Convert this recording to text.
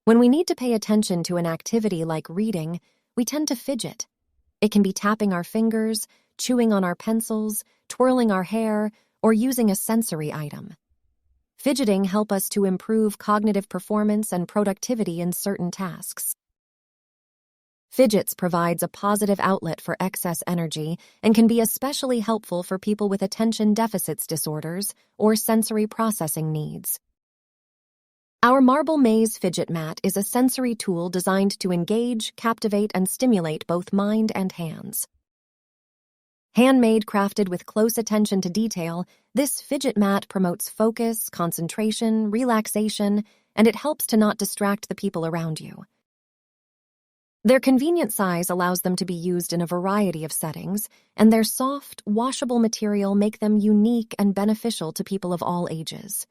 When we need to pay attention to an activity like reading, we tend to fidget. It can be tapping our fingers, chewing on our pencils, twirling our hair, or using a sensory item. Fidgeting helps us to improve cognitive performance and productivity in certain tasks. Fidgets provides a positive outlet for excess energy and can be especially helpful for people with attention deficit disorders or sensory processing needs. Our marble maze fidget mat is a sensory tool designed to engage, captivate, and stimulate both mind and hands. Handmade, crafted with close attention to detail, this fidget mat promotes focus, concentration, relaxation, and it helps to not distract the people around you. Their convenient size allows them to be used in a variety of settings, and their soft, washable material make them unique and beneficial to people of all ages.